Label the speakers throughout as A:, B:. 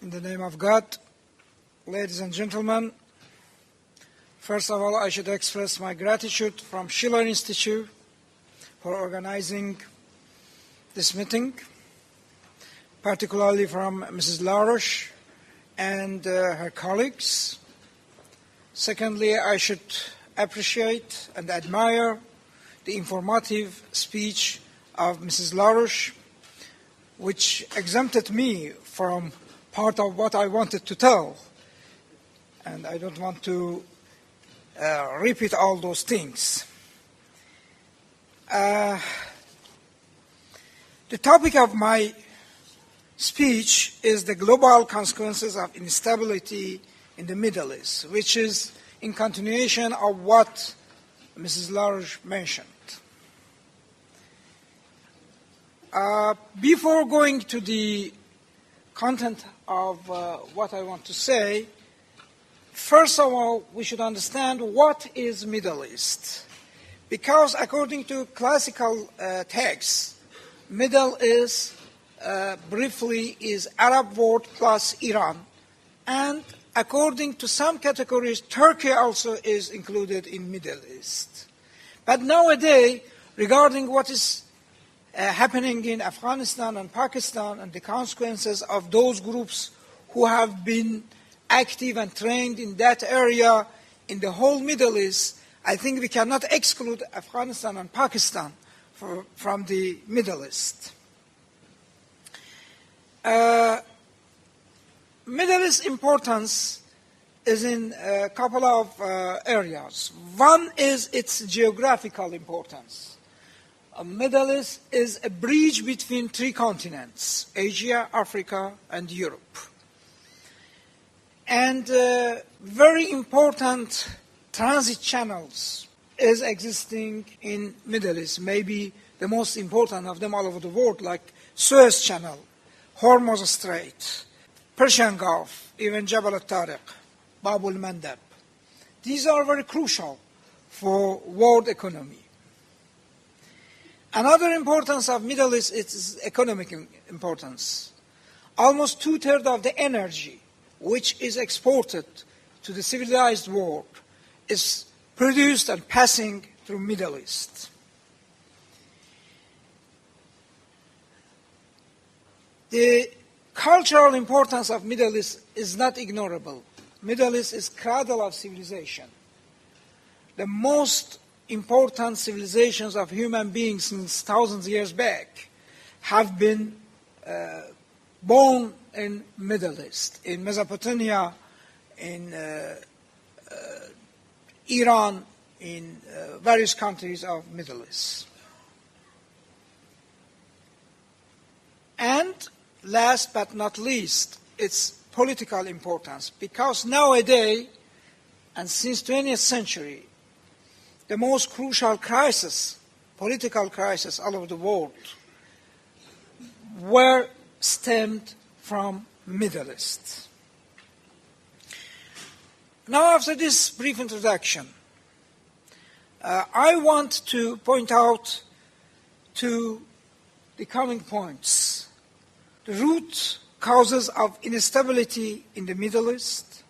A: In the name of God, ladies and gentlemen, first of all, I should express my gratitude from Schiller Institute for organizing this meeting, particularly from Mrs. LaRouche and her colleagues. Secondly, I should appreciate and admire the informative speech of Mrs. LaRouche, which exempted me from part of what I wanted to tell. And I don't want to repeat all those things. The topic of my speech is the global consequences of instability in the Middle East, which is in continuation of what Mrs. LaRouche mentioned. Before going to the content of what I want to say, first of all, we should understand what is Middle East. Because according to classical texts, Middle East briefly is Arab world plus Iran. And according to some categories, Turkey also is included in Middle East. But nowadays, regarding what is happening in Afghanistan and Pakistan and the consequences of those groups who have been active and trained in that area in the whole Middle East, I think we cannot exclude Afghanistan and Pakistan from the Middle East. Middle East importance is in a couple of areas. One is its geographical importance. Middle East is a bridge between three continents, Asia, Africa, and Europe. And very important transit channels is existing in Middle East, maybe the most important of them all over the world, like Suez Channel, Hormuz Strait, Persian Gulf, even Jabal al-Tariq, Bab al-Mandab. These are very crucial for world economy. Another importance of Middle East is economic importance. Almost 2/3 of the energy which is exported to the civilized world is produced and passing through Middle East. The cultural importance of Middle East is not ignorable. Middle East is cradle of civilization. The most important civilizations of human beings since thousands of years back have been born in Middle East, in Mesopotamia, in Iran, in various countries of Middle East. And last but not least, its political importance, because nowadays, and since 20th century, the most crucial crisis, political crisis all over the world, were stemmed from Middle East. Now, after this brief introduction, I want to point out to the coming points: the root causes of instability in the Middle East,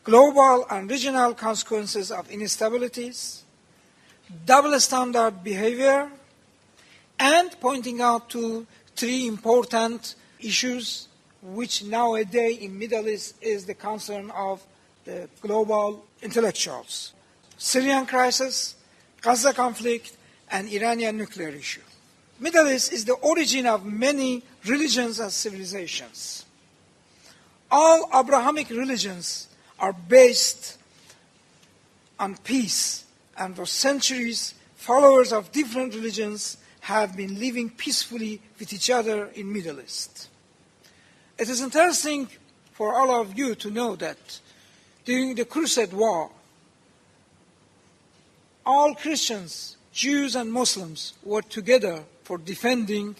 A: global and regional consequences of instabilities, double standard behavior, and pointing out to three important issues which nowadays in Middle East is the concern of the global intellectuals: Syrian crisis, Gaza conflict, and Iranian nuclear issue. Middle East is the origin of many religions and civilizations. All Abrahamic religions are based on peace, and for centuries, followers of different religions have been living peacefully with each other in Middle East. It is interesting for all of you to know that during the Crusade War, all Christians, Jews, and Muslims were together for defending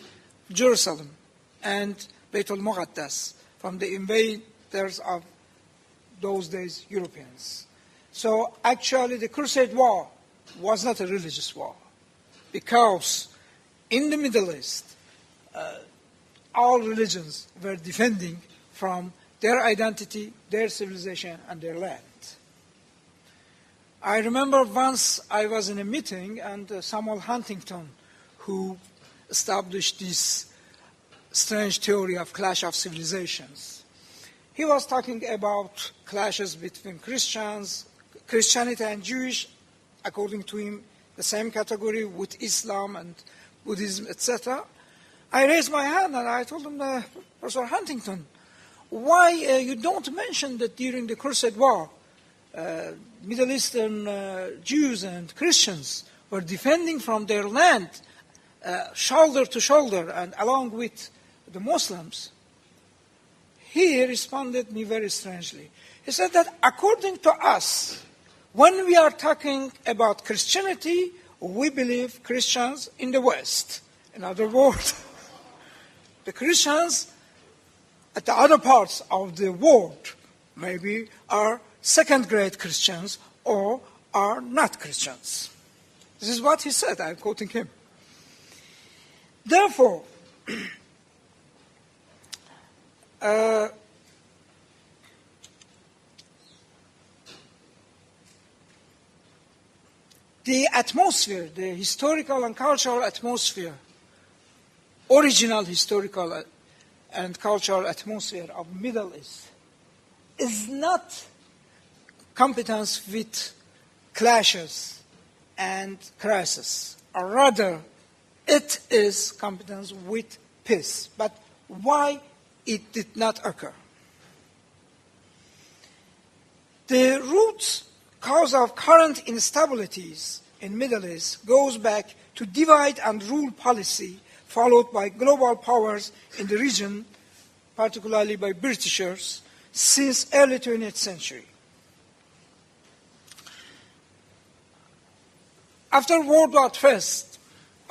A: Jerusalem and Beit al-Muqaddas from the invaders of those days, Europeans. So actually the Crusade War was not a religious war, because in the Middle East, all religions were defending from their identity, their civilization, and their land. I remember once I was in a meeting, and Samuel Huntington, who established this strange theory of clash of civilizations, he was talking about clashes between Christianity and Jewish, according to him, the same category with Islam and Buddhism, etc. I raised my hand and I told him, Professor Huntington, why you don't mention that during the Crusade War, Middle Eastern Jews and Christians were defending from their land shoulder to shoulder and along with the Muslims? He responded me very strangely. He said that according to us, when we are talking about Christianity, we believe Christians in the West. In other words, the Christians at the other parts of the world maybe are second-grade Christians or are not Christians. This is what he said. I'm quoting him. Therefore, the atmosphere, the historical and cultural atmosphere, original historical and cultural atmosphere of Middle East is not competence with clashes and crisis, or rather, it is competence with peace. But why it did not occur? The root cause of current instabilities in Middle East goes back to divide and rule policy followed by global powers in the region, particularly by Britishers, since early 20th century. After World War I,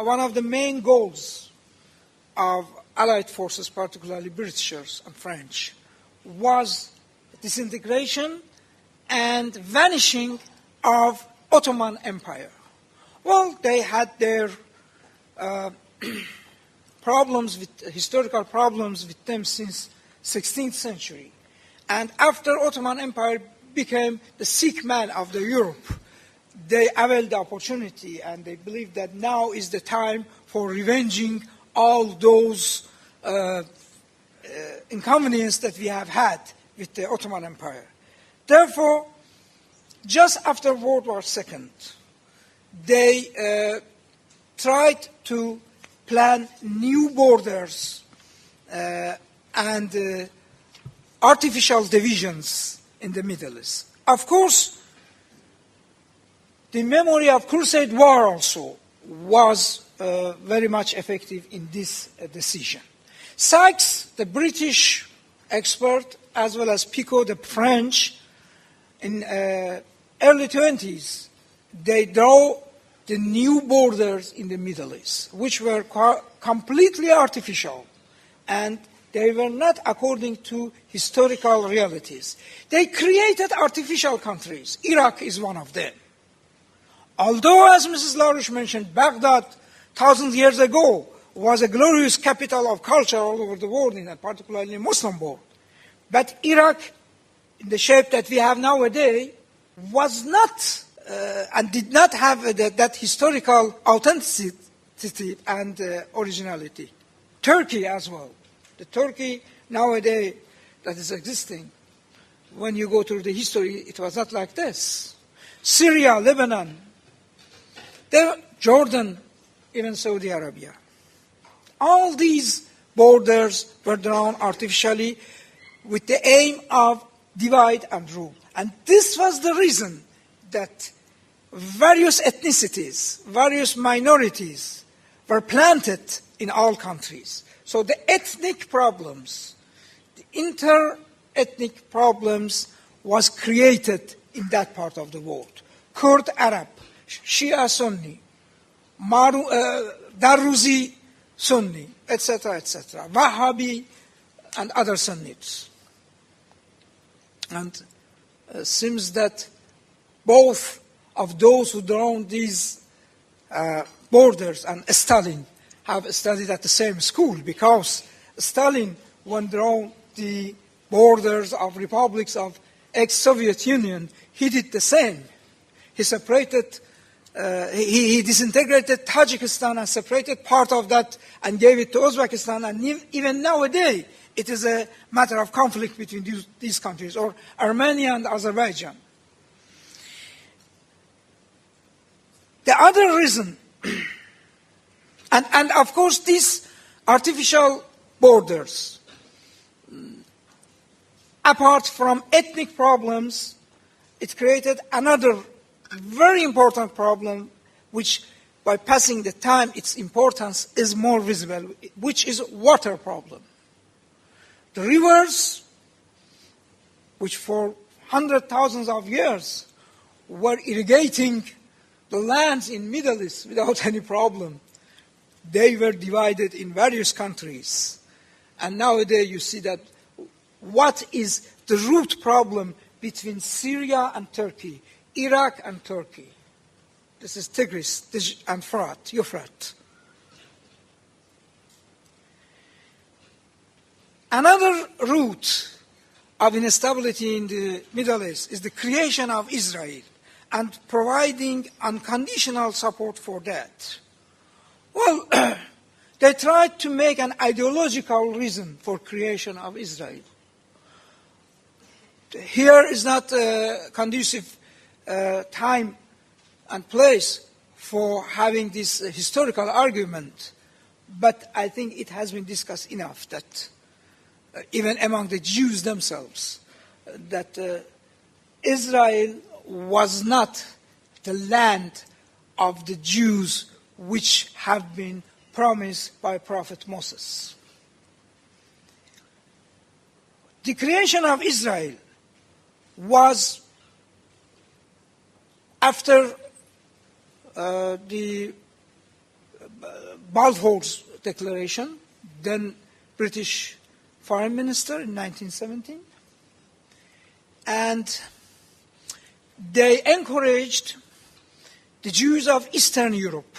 A: one of the main goals of Allied forces, particularly Britishers and French, was disintegration and vanishing of Ottoman Empire. Well, they had their historical problems with them since 16th century. And after Ottoman Empire became the sick man of the Europe, they availed the opportunity and they believed that now is the time for revenging all those inconveniences that we have had with the Ottoman Empire. Therefore, just after World War II, they tried to plan new borders and artificial divisions in the Middle East. Of course, the memory of Crusade War also was very much effective in this decision. Sykes, the British expert, as well as Picot, the French, in early 20s, they draw the new borders in the Middle East, which were completely artificial, and they were not according to historical realities. They created artificial countries. Iraq is one of them. Although, as Mrs. LaRouche mentioned, Baghdad, 1,000 years ago, was a glorious capital of culture all over the world, particularly in the Muslim world. But Iraq, in the shape that we have nowadays, was not and did not have that historical authenticity and originality. Turkey as well. The Turkey nowadays that is existing, when you go through the history, it was not like this. Syria, Lebanon, Jordan, even Saudi Arabia. All these borders were drawn artificially with the aim of divide and rule. And this was the reason that various ethnicities, various minorities were planted in all countries. So the ethnic problems, the inter-ethnic problems was created in that part of the world. Kurd Arab, Shia Sunni, Darruzi Sunni, etc., etc., Wahhabi and other Sunnis. And seems that both of those who drawn these borders and Stalin have studied at the same school, because Stalin, when drawn the borders of republics of ex-Soviet Union, he did the same. He separated, he disintegrated Tajikistan and separated part of that and gave it to Uzbekistan. And even nowadays, it is a matter of conflict between these countries, or Armenia and Azerbaijan. The other reason, and of course these artificial borders, apart from ethnic problems, it created another very important problem, which by passing the time, its importance is more visible, which is water problem. The rivers, which for hundreds, thousands of years were irrigating the lands in Middle East without any problem, they were divided in various countries. And nowadays you see that what is the root problem between Syria and Turkey, Iraq and Turkey? This is Tigris and Euphrates. Another root of instability in the Middle East is the creation of Israel and providing unconditional support for that. Well, they tried to make an ideological reason for creation of Israel. Here is not a conducive time and place for having this historical argument, but I think it has been discussed enough that even among the Jews themselves, that Israel was not the land of the Jews which have been promised by Prophet Moses. The creation of Israel was after the Balfour's declaration, then British Foreign Minister in 1917, and they encouraged the Jews of Eastern Europe,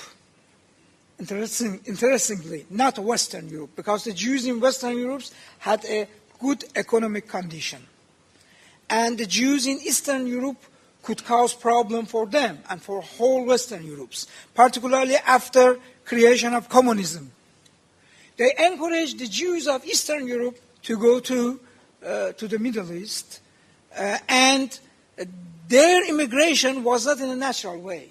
A: interestingly, not Western Europe, because the Jews in Western Europe had a good economic condition. And the Jews in Eastern Europe could cause problem for them and for whole Western Europe, particularly after creation of communism. They encouraged the Jews of Eastern Europe to go to the Middle East, and their immigration was not in a natural way.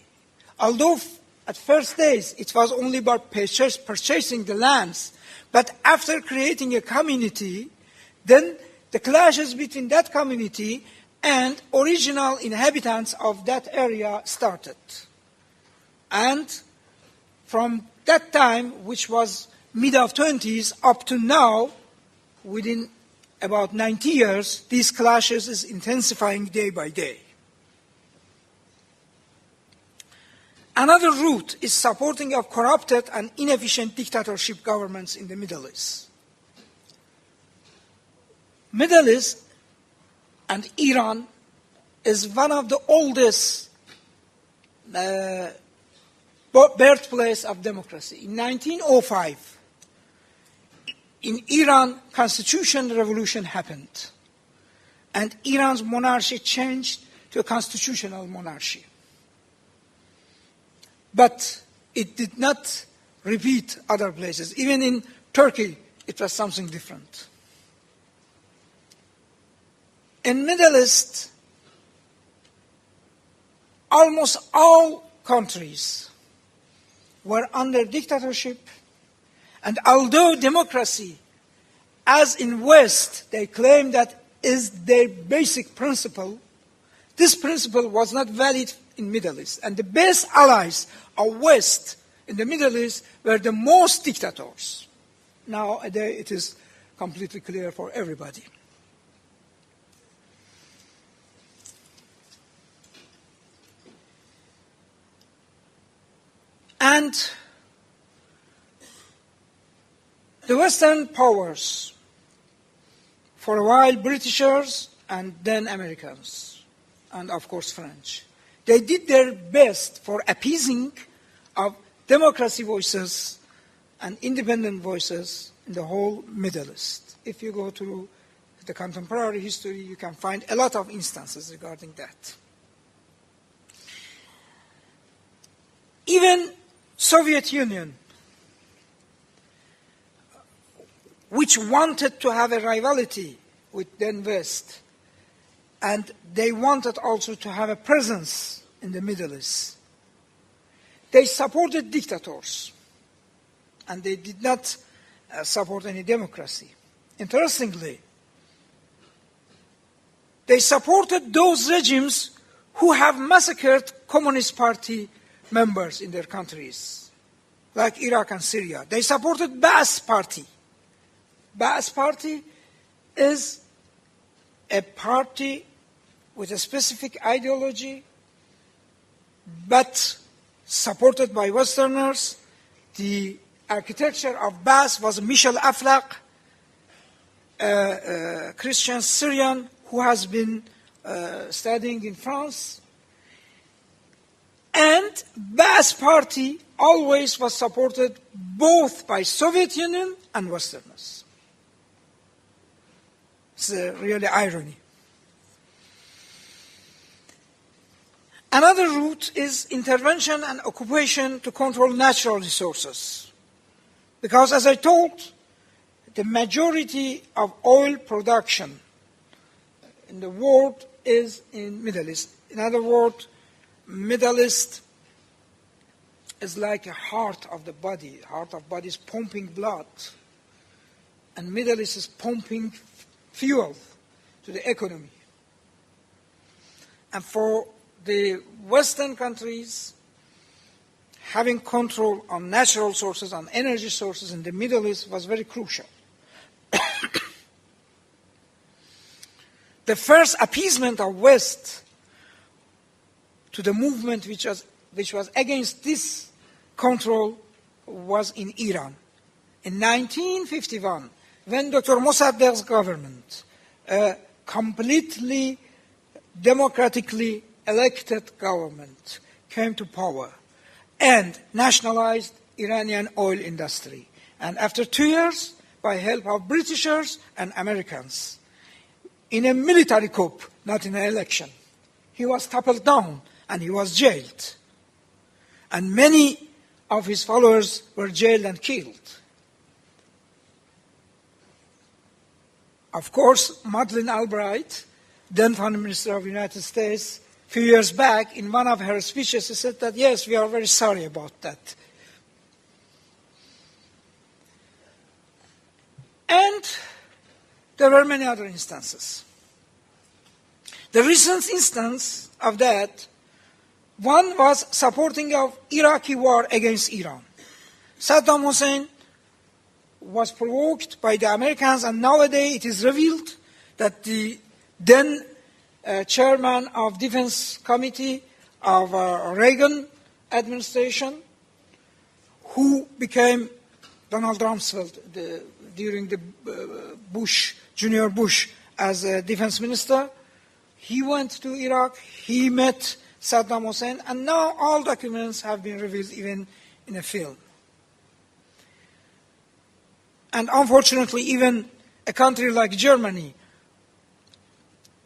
A: Although at first days it was only about purchasing the lands, but after creating a community, then the clashes between that community and original inhabitants of that area started. And from that time, which was mid-20s, up to now, within about 90 years, these clashes is intensifying day by day. Another route is supporting of corrupted and inefficient dictatorship governments in the Middle East. Middle East and Iran is one of the oldest birthplace of democracy. In 1905, in Iran, constitutional revolution happened, and Iran's monarchy changed to a constitutional monarchy. But it did not repeat other places. Even in Turkey, it was something different. In Middle East, almost all countries were under dictatorship, and although democracy, as in West, they claim that is their basic principle, this principle was not valid in Middle East. And the best allies of West in the Middle East were the most dictators. Nowadays, it is completely clear for everybody. And the Western powers, for a while Britishers and then Americans, and of course French, they did their best for appeasing of democracy voices and independent voices in the whole Middle East. If you go to the contemporary history, you can find a lot of instances regarding that. Even Soviet Union, which wanted to have a rivalry with then West, and they wanted also to have a presence in the Middle East. They supported dictators, and they did not support any democracy. Interestingly, they supported those regimes who have massacred Communist Party members in their countries, like Iraq and Syria. They supported Ba'ath Party. Ba'ath Party is a party with a specific ideology, but supported by Westerners. The architecture of Ba'ath was Michel Aflaq, a Christian Syrian who has been studying in France. And Ba'ath Party always was supported both by Soviet Union and Westerners. It's really irony. Another route is intervention and occupation to control natural resources. Because as I told, the majority of oil production in the world is in Middle East. In other words, Middle East is like a heart of the body. Heart of body is pumping blood. And Middle East is pumping fuel to the economy. And for the Western countries, having control on natural sources, on energy sources in the Middle East was very crucial. The first appeasement of West to the movement which was against this control was in Iran. In 1951, when Dr. Mossadegh's government, a completely democratically elected government, came to power and nationalized Iranian oil industry. And after 2 years, by help of Britishers and Americans, in a military coup, not in an election, he was toppled down and he was jailed. And many of his followers were jailed and killed. Of course, Madeleine Albright, then Foreign Minister of the United States, a few years back, in one of her speeches, she said that, yes, we are very sorry about that. And there were many other instances. The recent instance of that, one was supporting of Iraqi war against Iran. Saddam Hussein was provoked by the Americans, and nowadays it is revealed that the then chairman of Defense Committee of Reagan administration, who became Donald Rumsfeld during the Junior Bush as a defense minister, he went to Iraq, he met Saddam Hussein, and now all documents have been revealed even in a film. And unfortunately, even a country like Germany,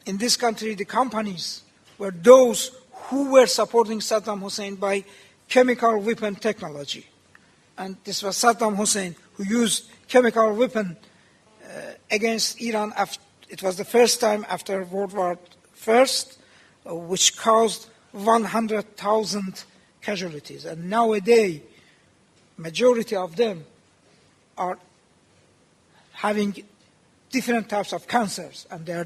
A: in this country, the companies were those who were supporting Saddam Hussein by chemical weapon technology. And this was Saddam Hussein who used chemical weapon against Iran. It was the first time after World War I, which caused 100,000 casualties. And nowadays, majority of them are having different types of cancers, and they are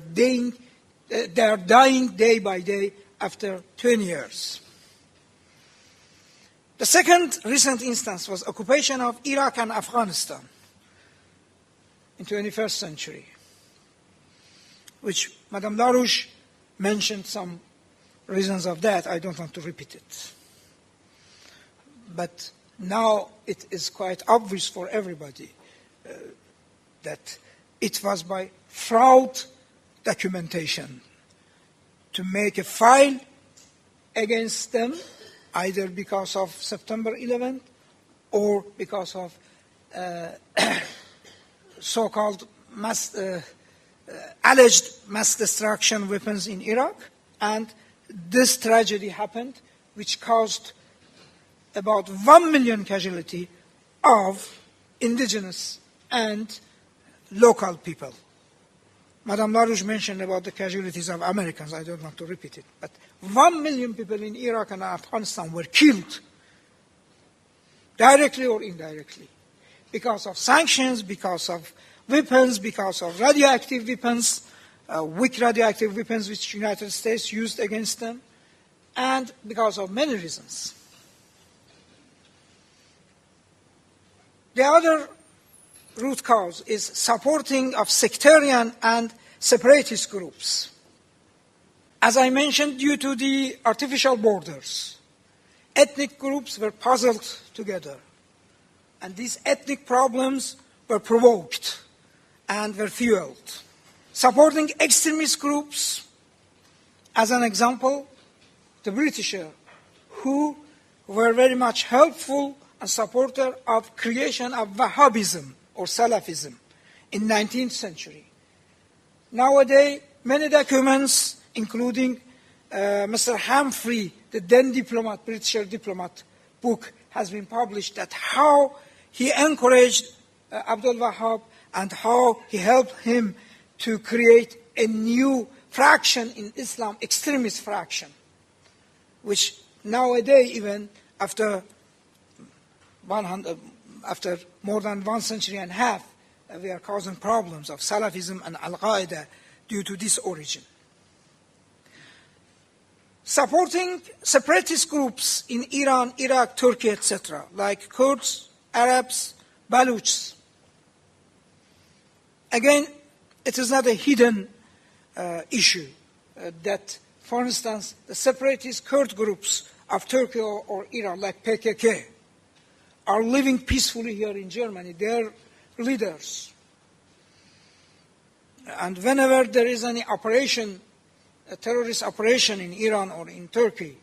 A: dying day by day after 20 years. The second recent instance was occupation of Iraq and Afghanistan in the 21st century, which Madame LaRouche mentioned some reasons of that. I don't want to repeat it. But now it is quite obvious for everybody that it was by fraud documentation to make a file against them, either because of September 11th or because of so-called alleged mass destruction weapons in Iraq, and this tragedy happened, which caused about 1 million casualty of indigenous and local people. Madame LaRouche mentioned about the casualties of Americans. I don't want to repeat it. But 1 million people in Iraq and Afghanistan were killed, directly or indirectly, because of sanctions, because of weapons, because of radioactive weapons, weak radioactive weapons which the United States used against them, and because of many reasons. The other root cause is supporting of sectarian and separatist groups. As I mentioned, due to the artificial borders, ethnic groups were puzzled together. And these ethnic problems were provoked and were fueled. Supporting extremist groups, as an example, the British, who were very much helpful and supporter of creation of Wahhabism or Salafism in 19th century. Nowadays, many documents, including Mr. Humphrey, the then diplomat, British diplomat, book has been published that how he encouraged Abdul Wahhab and how he helped him to create a new fraction in Islam, extremist fraction, which nowadays, even after more than 1 century and a half, we are causing problems of Salafism and Al-Qaeda due to this origin. Supporting separatist groups in Iran, Iraq, Turkey, etc., like Kurds, Arabs, Baluchs. Again, it is not a hidden issue that, for instance, the separatist Kurd groups of Turkey or Iran, like PKK, are living peacefully here in Germany. Their leaders. And whenever there is any operation, a terrorist operation in Iran or in Turkey,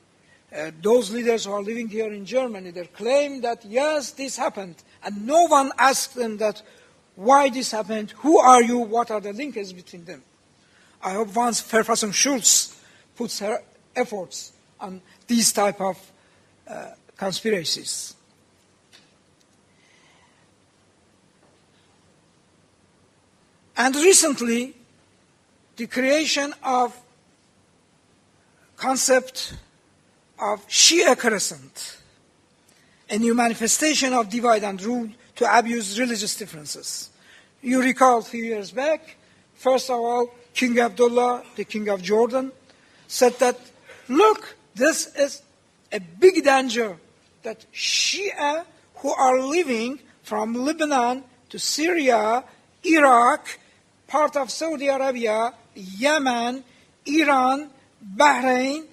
A: those leaders who are living here in Germany, they claim that, yes, this happened. And no one asks them that, why this happened, who are you, what are the links between them. I hope once Verfassung Schulz puts her efforts on these type of conspiracies. And recently, the creation of concept of Shia crescent, a new manifestation of divide and rule to abuse religious differences. You recall a few years back, first of all, King Abdullah, the king of Jordan, said that, look, this is a big danger that Shia who are living from Lebanon to Syria, Iraq, part of Saudi Arabia, Yemen, Iran, Bahrain,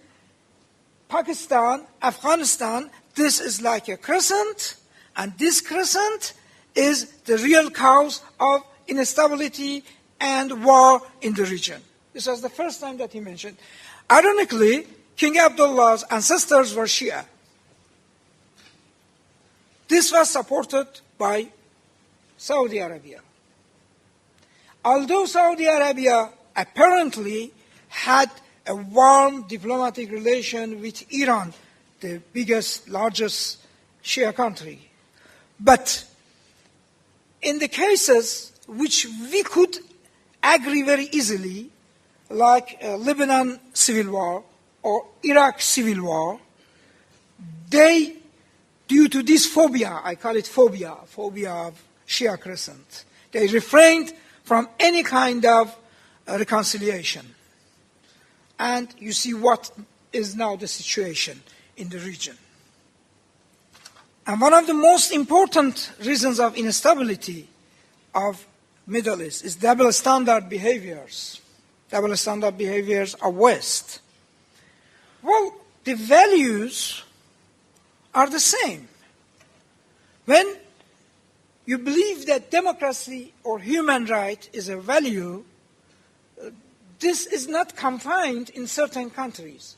A: Pakistan, Afghanistan, this is like a crescent, and this crescent is the real cause of instability and war in the region. This was the first time that he mentioned. Ironically, King Abdullah's ancestors were Shia. This was supported by Saudi Arabia. Although Saudi Arabia apparently had a warm diplomatic relation with Iran, the biggest, largest Shia country. But in the cases which we could agree very easily, like Lebanon civil war or Iraq civil war, they, due to this phobia, I call it phobia of Shia crescent, they refrained from any kind of reconciliation. And you see what is now the situation in the region. And one of the most important reasons of instability of Middle East is double standard behaviors. Double standard behaviors of West. Well, the values are the same. When you believe that democracy or human right is a value, this is not confined in certain countries.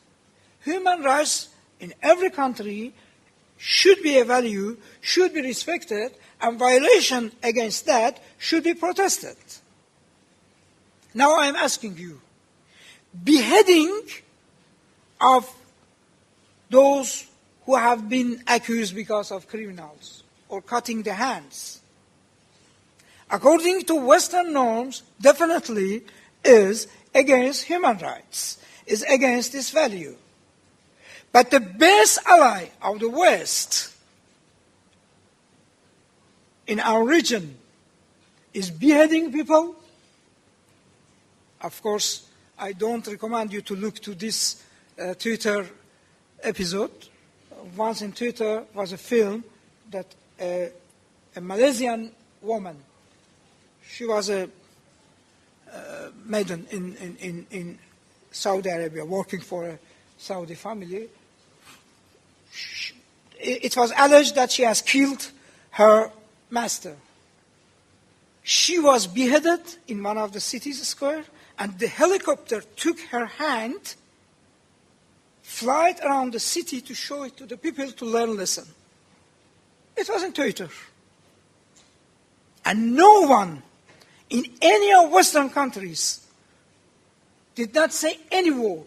A: Human rights in every country should be a value, should be respected, and violation against that should be protested. Now I'm asking you, beheading of those who have been accused because of criminals, or cutting the hands, according to Western norms, definitely is against human rights, is against this value. But the best ally of the West in our region is beheading people. Of course, I don't recommend you to look to this Twitter episode. Once in Twitter was a film that a Malaysian woman, she was a maiden in Saudi Arabia, working for a Saudi family. It was alleged that she has killed her master. She was beheaded in one of the city's square, and the helicopter took her hand, flight around the city to show it to the people to learn lesson. It was in Twitter. And no one in any of Western countries did not say any word.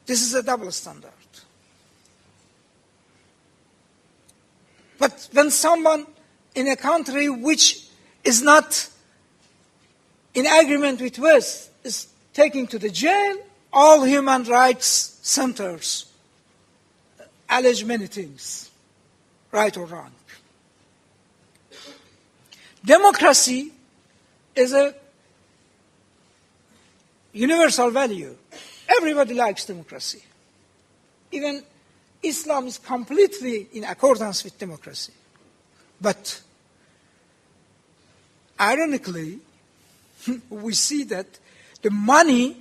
A: This is a double standard. But when someone in a country which is not in agreement with West is taken to the jail, all human rights centers allege many things, right or wrong. Democracy is a universal value. Everybody likes democracy. Even Islam is completely in accordance with democracy. But ironically, we see that the money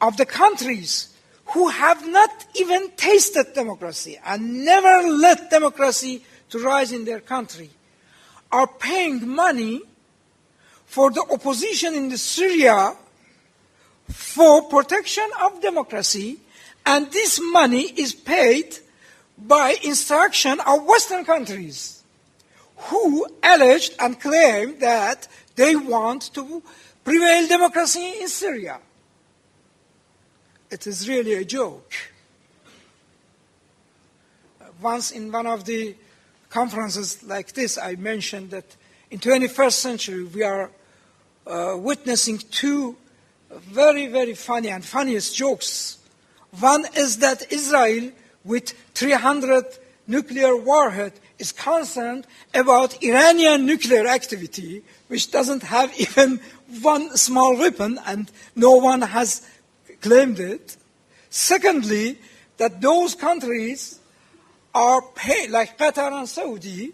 A: of the countries who have not even tasted democracy and never let democracy to rise in their country are paying money for the opposition in Syria for protection of democracy, and this money is paid by instruction of Western countries who alleged and claimed that they want to prevail democracy in Syria. It is really a joke. Once in one of the conferences like this, I mentioned that in 21st century we are witnessing two very, very funny and funniest jokes. One is that Israel, with 300 nuclear warhead, is concerned about Iranian nuclear activity, which doesn't have even one small weapon, and no one has claimed it. Secondly, that those countries are paying, like Qatar and Saudi,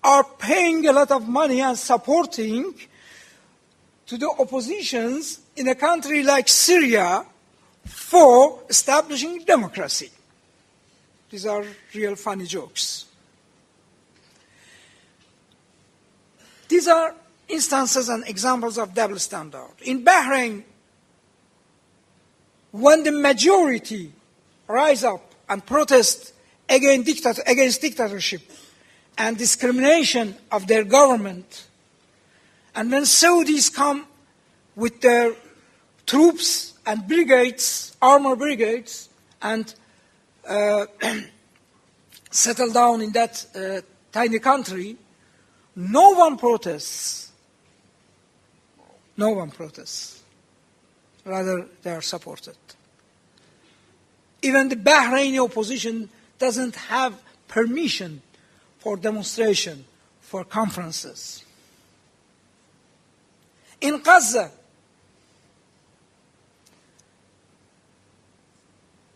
A: are paying a lot of money and supporting to the oppositions in a country like Syria for establishing democracy. These are real funny jokes. These are instances and examples of double standard. In Bahrain, when the majority rise up and protest against dictatorship and discrimination of their government, and when Saudis come with their troops and brigades, armor brigades, and settle down in that tiny country, no one protests. No one protests. Rather, they are supported. Even the Bahraini opposition doesn't have permission for demonstration, for conferences. In Gaza,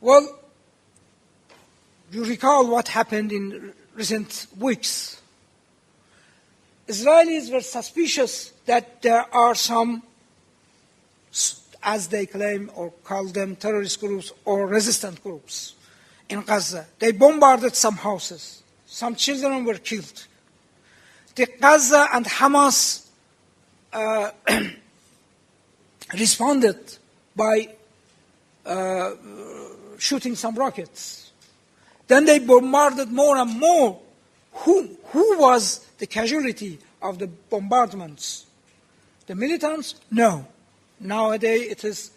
A: well, you recall what happened in recent weeks. Israelis were suspicious that there are some, as they claim or call them, terrorist groups or resistant groups in Gaza. They bombarded some houses. Some children were killed. The Gaza and Hamas responded by shooting some rockets. Then they bombarded more and more. Who was the casualty of the bombardments? The militants? No. Nowadays it is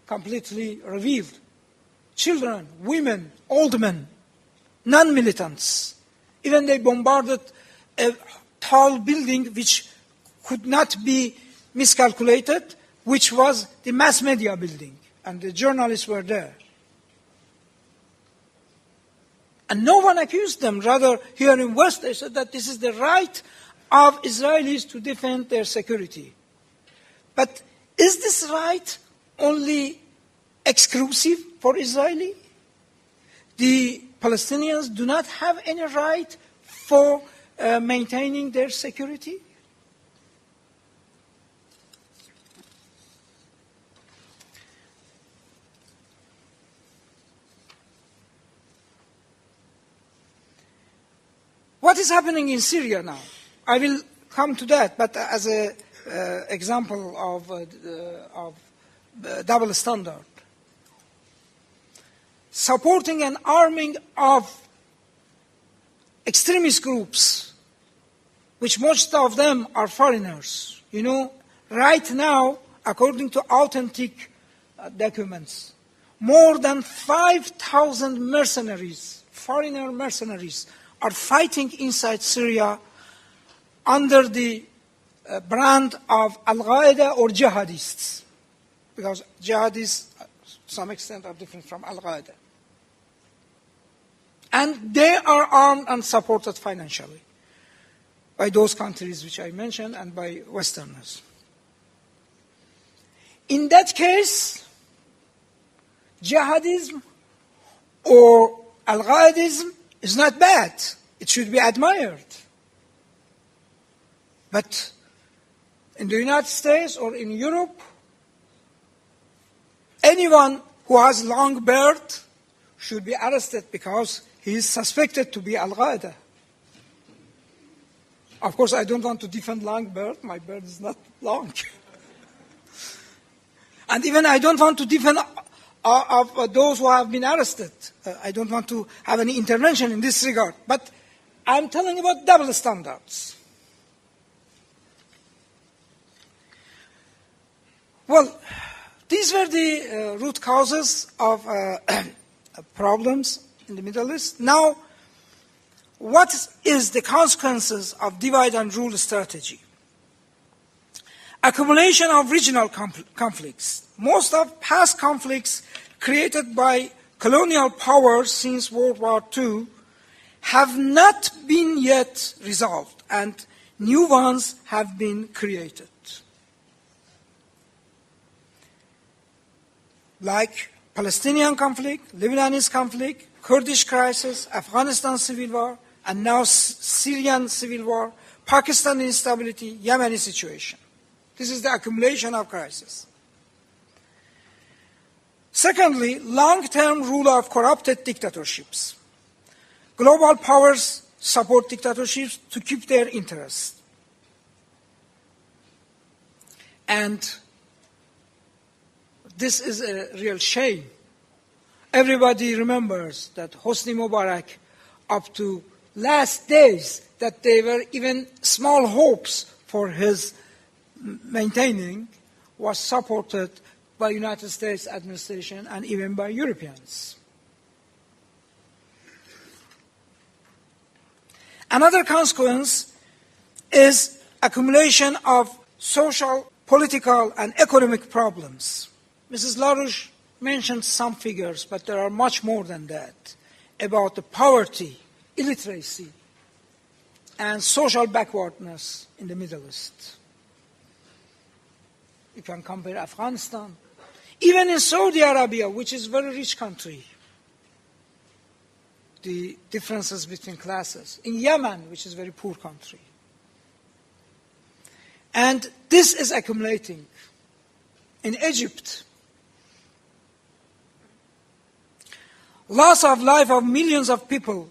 A: completely revealed. Children, women, old men, non-militants. Even they bombarded a tall building which could not be miscalculated, which was the mass media building, and the journalists were there. And no one accused them. Rather, here in West, they said that this is the right of Israelis to defend their security. But is this right only exclusive for Israeli? The Palestinians do not have any right for maintaining their security? What is happening in Syria now? I will come to that, but as an example of double standard. Supporting and arming of extremist groups, which most of them are foreigners. You know, right now, according to authentic documents, more than 5,000 mercenaries, foreigner mercenaries, are fighting inside Syria under the brand of Al-Qaeda or jihadists, because jihadists, to some extent, are different from Al-Qaeda. And they are armed and supported financially by those countries which I mentioned and by Westerners. In that case, jihadism or Al-Qaedism is not bad. It should be admired. But in the United States or in Europe, anyone who has long beard should be arrested because he is suspected to be Al-Qaeda. Of course, I don't want to defend long beard. My beard is not long. And even I don't want to defend of those who have been arrested. I don't want to have any intervention in this regard. But I'm telling about double standards. Well, these were the root causes of problems in the Middle East. Now, what is the consequences of divide and rule strategy? Accumulation of regional conflicts. Most of past conflicts created by colonial powers since World War II have not been yet resolved, and new ones have been created. Like Palestinian conflict, Lebanese conflict, Kurdish crisis, Afghanistan civil war, and now Syrian civil war, Pakistan instability, Yemeni situation. This is the accumulation of crisis. Secondly, long-term rule of corrupted dictatorships. Global powers support dictatorships to keep their interests. And this is a real shame. Everybody remembers that Hosni Mubarak, up to last days, that there were even small hopes for his maintaining, was supported by United States administration and even by Europeans. Another consequence is accumulation of social, political, and economic problems. Mrs. LaRouche mentioned some figures, but there are much more than that, about the poverty, illiteracy, and social backwardness in the Middle East. You can compare Afghanistan. Even in Saudi Arabia, which is a very rich country, the differences between classes. In Yemen, which is a very poor country. And this is accumulating. In Egypt, loss of life of millions of people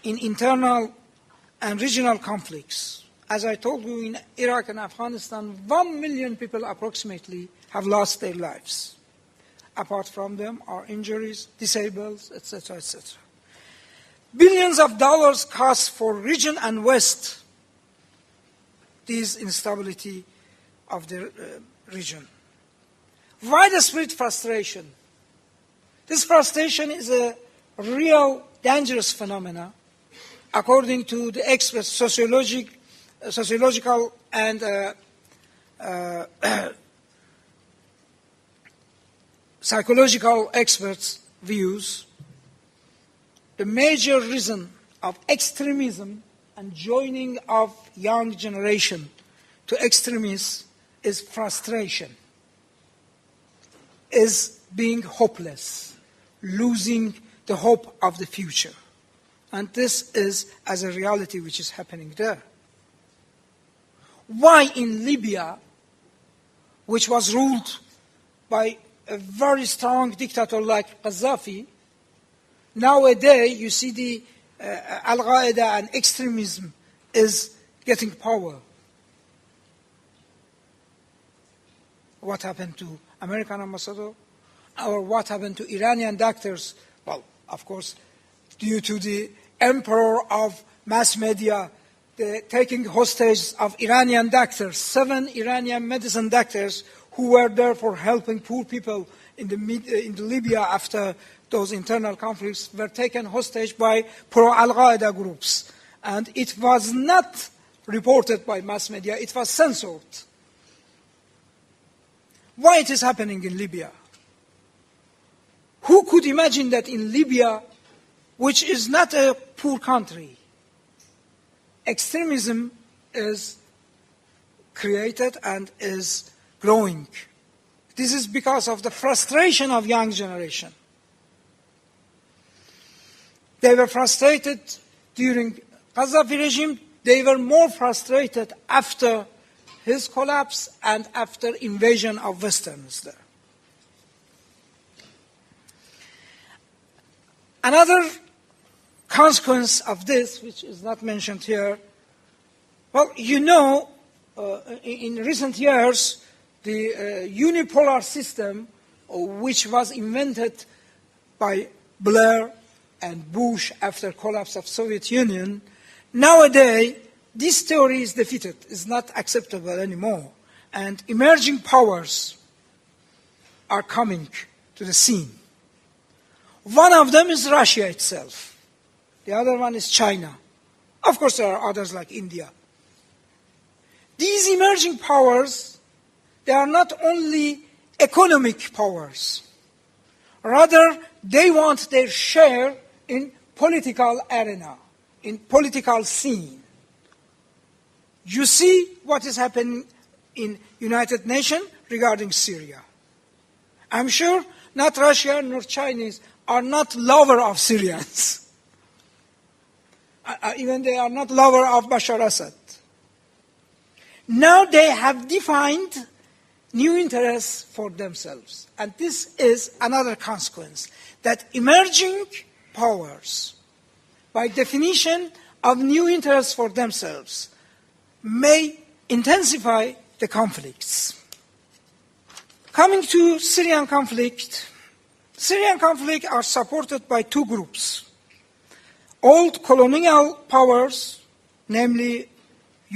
A: in internal and regional conflicts. As I told you, in Iraq and Afghanistan, 1 million people approximately have lost their lives. Apart from them are injuries, disabled, etc., etc. Billions of dollars cost for region and West these instability of the region. Widespread frustration. This frustration is a real dangerous phenomena, according to the experts, sociological and psychological experts' views. The major reason of extremism and joining of young generation to extremism is frustration, is being hopeless, losing the hope of the future. And this is as a reality which is happening there. Why in Libya, which was ruled by a very strong dictator like Gaddafi, nowadays you see the Al-Qaeda and extremism is getting power? What happened to American ambassador? Or what happened to Iranian doctors? Well, of course, due to the emperor of mass media, the taking hostage of Iranian doctors, 7 Iranian medicine doctors who were there for helping poor people in the Libya after those internal conflicts were taken hostage by pro-Al-Qaeda groups. And it was not reported by mass media, it was censored. Why it is happening in Libya? Who could imagine that in Libya, which is not a poor country, extremism is created and is growing? This is because of the frustration of young generation. They were frustrated during Gaddafi regime. They were more frustrated after his collapse and after invasion of Westerners there. Another consequence of this, which is not mentioned here, well, you know, in recent years, the unipolar system, which was invented by Blair and Bush after collapse of Soviet Union, nowadays, this theory is defeated, is not acceptable anymore. And emerging powers are coming to the scene. One of them is Russia itself. The other one is China. Of course, there are others like India. These emerging powers, they are not only economic powers. Rather, they want their share in political arena, in political scene. You see what is happening in United Nations regarding Syria. I'm sure not Russia nor Chinese are not lover of Syrians. Even they are not lover of Bashar Assad. Now they have defined new interests for themselves. And this is another consequence, that emerging powers, by definition of new interests for themselves, may intensify the conflicts. Coming to Syrian conflict are supported by 2 groups. Old colonial powers, namely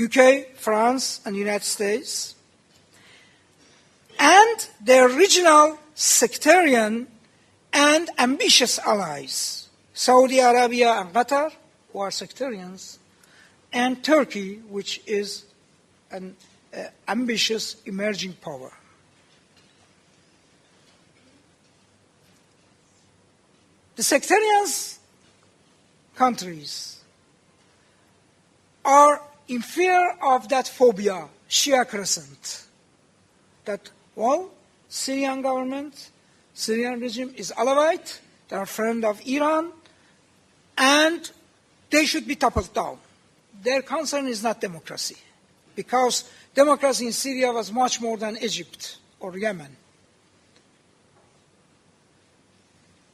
A: UK, France, and United States, and their regional sectarian and ambitious allies, Saudi Arabia and Qatar, who are sectarians, and Turkey, which is an ambitious emerging power. The sectarian countries are in fear of that phobia, Shia crescent, that, well, Syrian government, Syrian regime is Alawite, they are a friend of Iran, and they should be toppled down. Their concern is not democracy, because democracy in Syria was much more than Egypt or Yemen.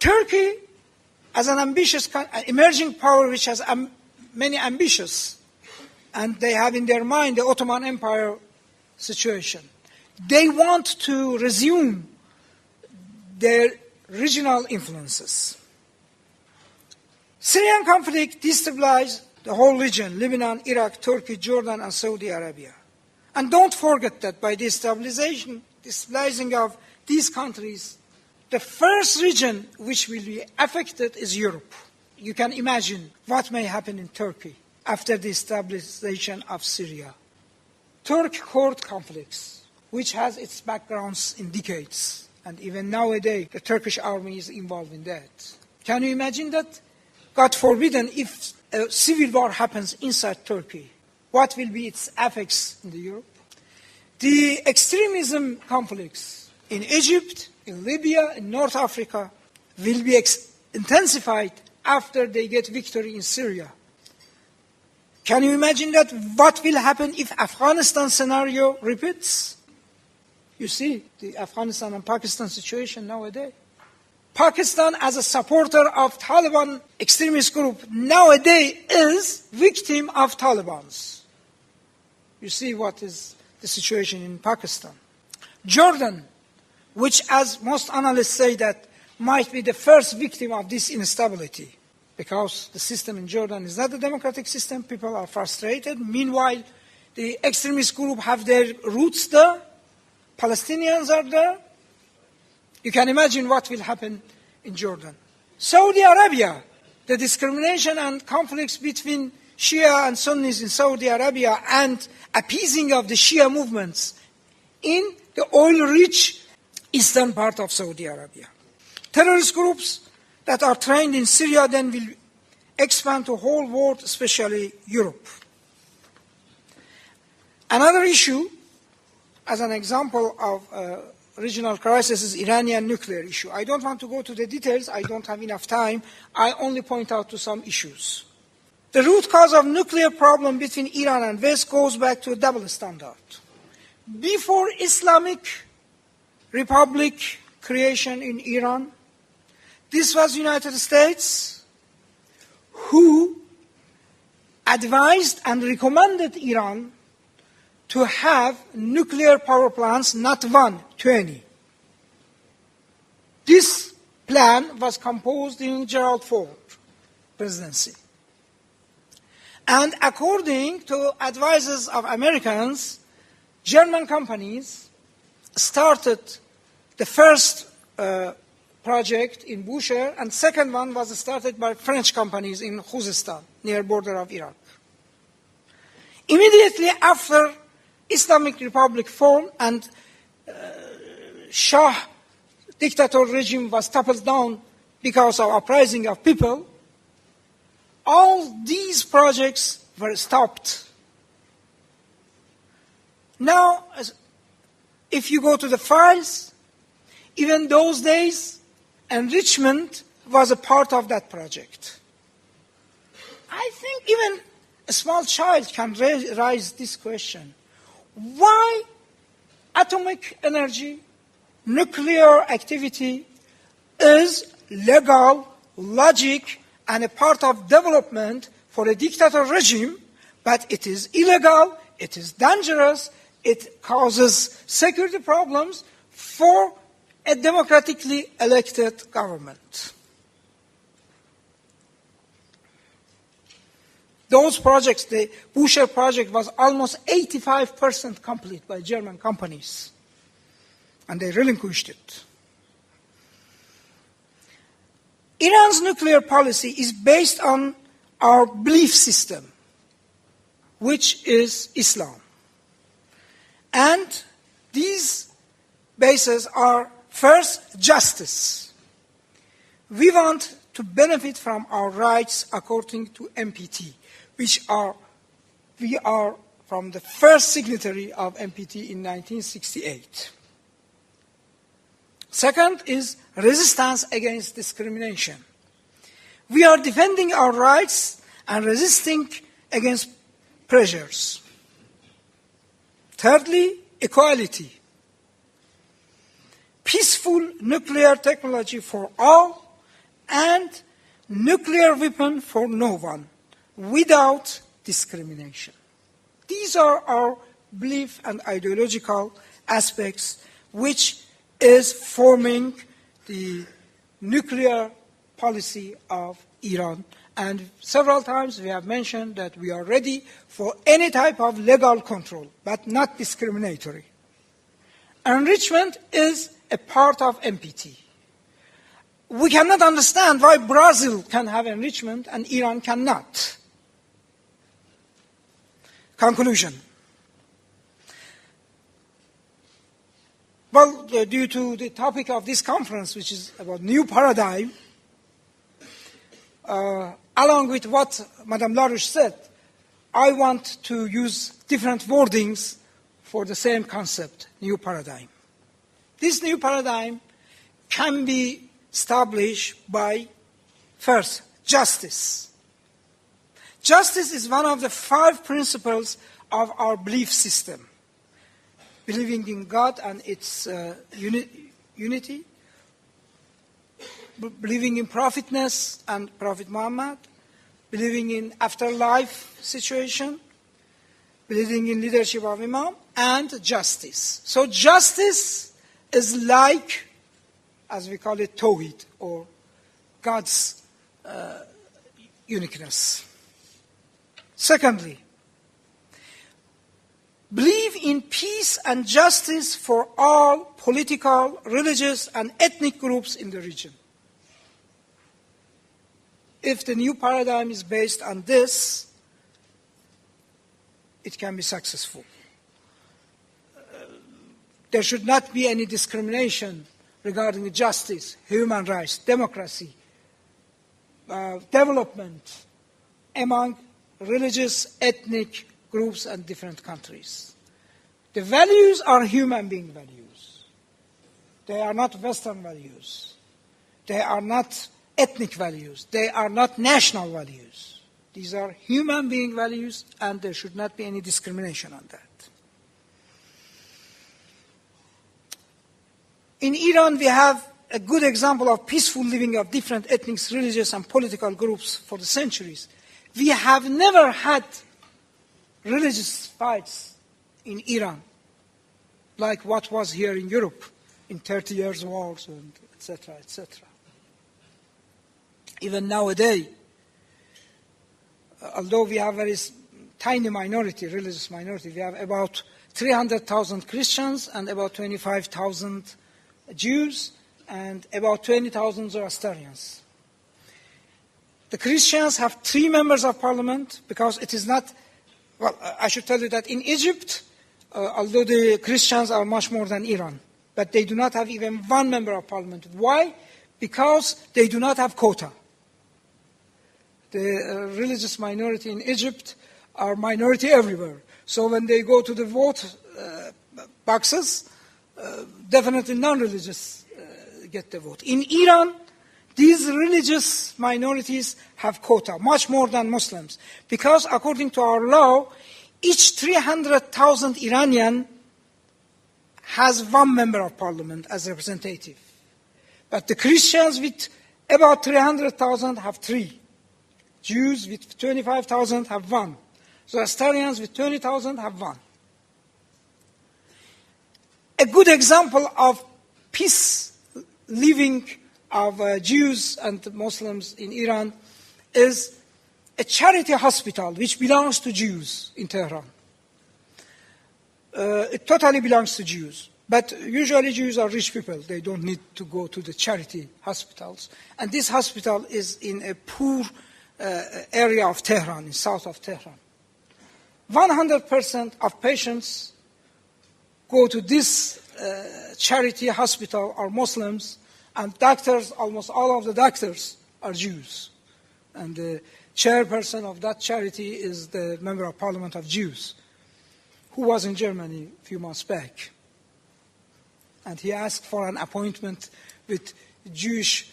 A: Turkey, as an ambitious emerging power which has many ambitions, and they have in their mind the Ottoman Empire situation, they want to resume their regional influences. Syrian conflict destabilized the whole region, Lebanon, Iraq, Turkey, Jordan, and Saudi Arabia. And don't forget that by the destabilizing of these countries, the first region which will be affected is Europe. You can imagine what may happen in Turkey after the stabilization of Syria. Turk-Kurd conflicts, which has its backgrounds in decades, and even nowadays the Turkish army is involved in that. Can you imagine that? God forbid, if a civil war happens inside Turkey, what will be its effects in Europe? The extremism conflicts in Egypt, in Libya, in North Africa will be intensified after they get victory in Syria. Can you imagine that? What will happen if Afghanistan scenario repeats? You see the Afghanistan and Pakistan situation nowadays. Pakistan, as a supporter of Taliban extremist group, nowadays is victim of Talibans. You see what is the situation in Pakistan. Jordan, which, as most analysts say, that might be the first victim of this instability, because the system in Jordan is not a democratic system. People are frustrated. Meanwhile, the extremist group have their roots there. Palestinians are there. You can imagine what will happen in Jordan. Saudi Arabia, the discrimination and conflicts between Shia and Sunnis in Saudi Arabia and appeasing of the Shia movements in the oil-rich eastern part of Saudi Arabia. Terrorist groups that are trained in Syria then will expand to the whole world, especially Europe. Another issue, as an example of regional crisis, is Iranian nuclear issue. I don't want to go to the details. I don't have enough time. I only point out to some issues. The root cause of nuclear problem between Iran and West goes back to a double standard. Before Islamic Republic creation in Iran, this was United States who advised and recommended Iran to have nuclear power plants, not 1, 20. This plan was composed in Gerald Ford presidency. And according to advisors of Americans, German companies started the first project in Bushehr, and second one was started by French companies in Khuzestan, near border of Iraq. Immediately after Islamic Republic formed and Shah dictator regime was toppled down because of uprising of people, all these projects were stopped. Now, if you go to the files, even those days, enrichment was a part of that project. I think even a small child can raise this question. Why atomic energy, nuclear activity is legal, logic, and a part of development for a dictator regime, but it is illegal, it is dangerous, it causes security problems for a democratically elected government. Those projects, the Bushehr project was almost 85% complete by German companies, and they relinquished it. Iran's nuclear policy is based on our belief system, which is Islam. And these bases are, first, justice. We want to benefit from our rights according to NPT, we are from the first signatory of NPT in 1968. Second is resistance against discrimination. We are defending our rights and resisting against pressures. Thirdly, equality. Peaceful nuclear technology for all and nuclear weapon for no one, without discrimination. These are our belief and ideological aspects which is forming the nuclear policy of Iran And several times we have mentioned that we are ready for any type of legal control, but not discriminatory. Enrichment is a part of NPT. We cannot understand why Brazil can have enrichment and Iran cannot. Conclusion. Well, due to the topic of this conference, which is about new paradigm, along with what Madame LaRouche said, I want to use different wordings for the same concept, new paradigm. This new paradigm can be established by, first, justice. Justice is one of the 5 principles of our belief system. Believing in God and its unity, believing in prophetness and Prophet Muhammad, believing in afterlife situation, believing in leadership of Imam, and justice. So justice is like, as we call it, Tawhid, or God's uniqueness. Secondly, believe in peace and justice for all political, religious, and ethnic groups in the region. If the new paradigm is based on this, it can be successful. There should not be any discrimination regarding justice, human rights, democracy, development among religious, ethnic groups and different countries. The values are human being values. They are not Western values. They are not ethnic values. They are not national values. These are human being values, and there should not be any discrimination on that. In Iran, we have a good example of peaceful living of different ethnic, religious, and political groups for the centuries. We have never had religious fights in Iran, like what was here in Europe in 30 years wars, and etc., etc. Even nowadays, although we have a very tiny minority, religious minority, we have about 300,000 Christians and about 25,000 Jews and about 20,000 Zoroastrians. The Christians have 3 members of parliament because it is not, well, I should tell you that in Egypt, although the Christians are much more than Iran, but they do not have even 1 member of parliament. Why? Because they do not have quota. The religious minority in Egypt are minority everywhere. So when they go to the vote boxes, definitely non-religious get the vote. In Iran, these religious minorities have quota, much more than Muslims. Because according to our law, each 300,000 Iranian has 1 member of parliament as representative. But the Christians with about 300,000 have 3. Jews with 25,000 have 1. Zoroastrians with 20,000 have 1. A good example of peace living of Jews and Muslims in Iran is a charity hospital which belongs to Jews in Tehran. It totally belongs to Jews. But usually Jews are rich people. They don't need to go to the charity hospitals. And this hospital is in a poor area of Tehran, in south of Tehran. 100% of patients go to this charity hospital are Muslims, and doctors, almost all of the doctors are Jews. And the chairperson of that charity is the member of parliament of Jews, who was in Germany a few months back. And he asked for an appointment with Jewish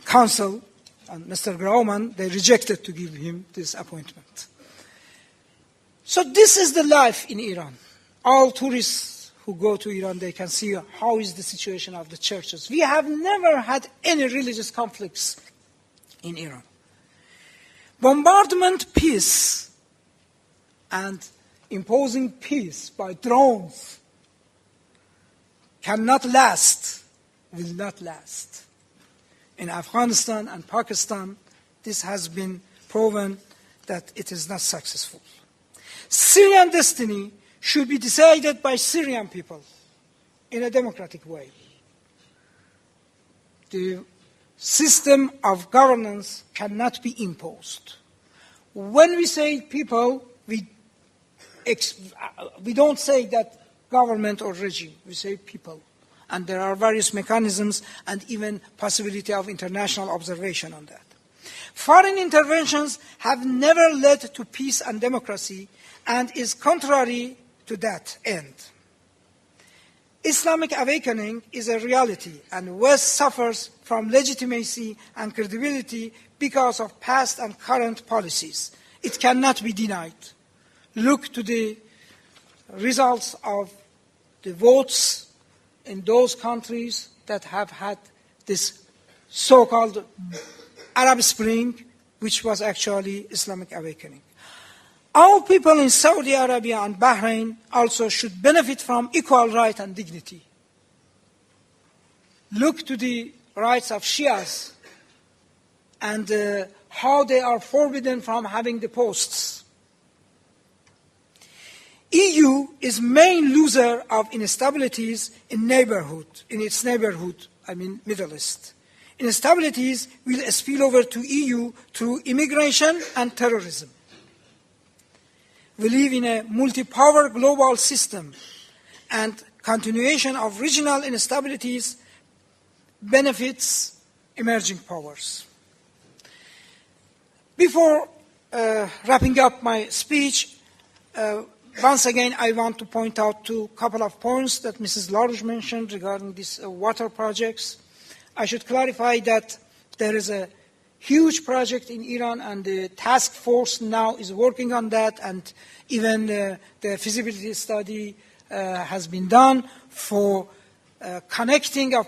A: council, and Mr. Grauman, they rejected to give him this appointment. So this is the life in Iran. All tourists who go to Iran, they can see how is the situation of the churches. We have never had any religious conflicts in Iran. Bombardment peace and imposing peace by drones cannot last, will not last. In Afghanistan and Pakistan, this has been proven that it is not successful. Syrian destiny should be decided by Syrian people in a democratic way. The system of governance cannot be imposed. When we say people, we don't say that government or regime, we say people. And there are various mechanisms and even possibility of international observation on that. Foreign interventions have never led to peace and democracy and is contrary to that end. Islamic awakening is a reality, and West suffers from legitimacy and credibility because of past and current policies. It cannot be denied. Look to the results of the votes in those countries that have had this so-called Arab Spring, which was actually Islamic awakening. Our people in Saudi Arabia and Bahrain also should benefit from equal right and dignity. Look to the rights of Shias and how they are forbidden from having the posts. EU is main loser of instabilities in its neighborhood, Middle East. Instabilities will spill over to EU through immigration and terrorism. We live in a multi-power global system, and continuation of regional instabilities benefits emerging powers. Before wrapping up my speech, once again I want to point out a couple of points that Mrs. LaRouche mentioned regarding these water projects. I should clarify that there is a huge project in Iran, and the task force now is working on that, and even the feasibility study has been done for connecting of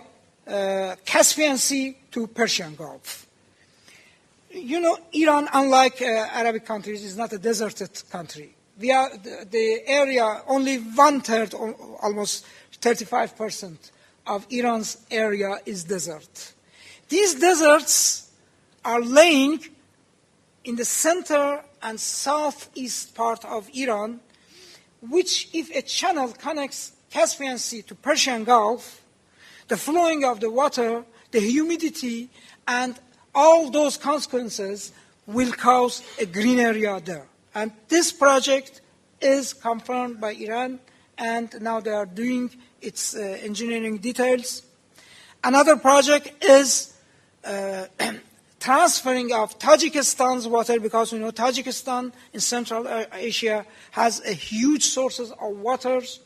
A: Caspian Sea to Persian Gulf. You know, Iran, unlike Arabic countries, is not a deserted country. The area, only 1/3, almost 35% of Iran's area is desert. These deserts are laying in the center and southeast part of Iran, which, if a channel connects Caspian Sea to Persian Gulf, the flowing of the water, the humidity, and all those consequences will cause a green area there. And this project is confirmed by Iran, and now they are doing its engineering details. Another project is transferring of Tajikistan's water, because we know Tajikistan in Central Asia has a huge sources of waters.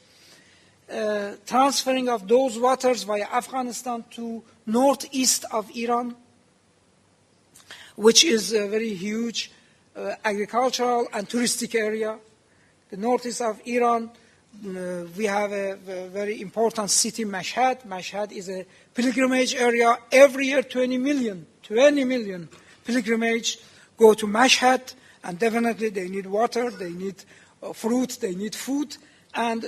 A: Transferring of those waters via Afghanistan to northeast of Iran, which is a very huge agricultural and touristic area. The northeast of Iran, we have a very important city, Mashhad. Mashhad is a pilgrimage area. Every year, 20 million pilgrimage go to Mashhad, and definitely they need water, they need fruit, they need food. And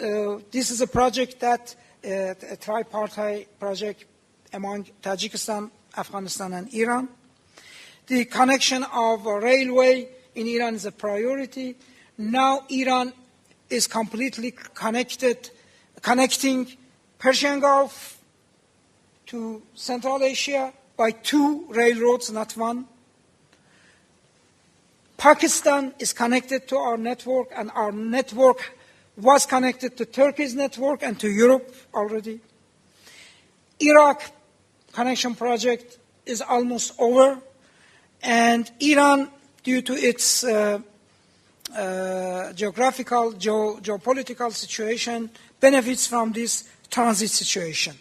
A: this is a project that, a tripartite project among Tajikistan, Afghanistan, and Iran. The connection of a railway in Iran is a priority. Now Iran is completely connecting Persian Gulf to Central Asia by 2 railroads, not 1. Pakistan is connected to our network, and our network was connected to Turkey's network and to Europe already. Iraq connection project is almost over, and Iran, due to its geopolitical situation, benefits from this transit situation.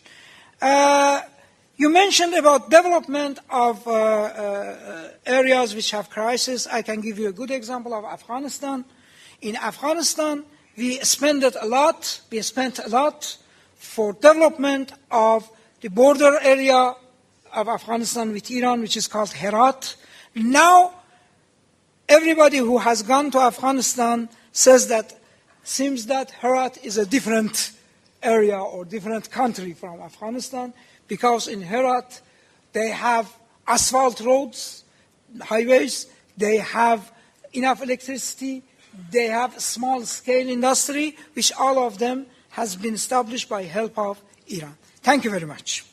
A: You mentioned about development of areas which have crisis. I can give you a good example of Afghanistan. In Afghanistan, we spent a lot for development of the border area of Afghanistan with Iran, which is called Herat. Now, everybody who has gone to Afghanistan says that seems that Herat is a different area or different country from Afghanistan, because in Herat they have asphalt roads, highways, they have enough electricity, they have small-scale industry, which all of them has been established by help of Iran. Thank you very much.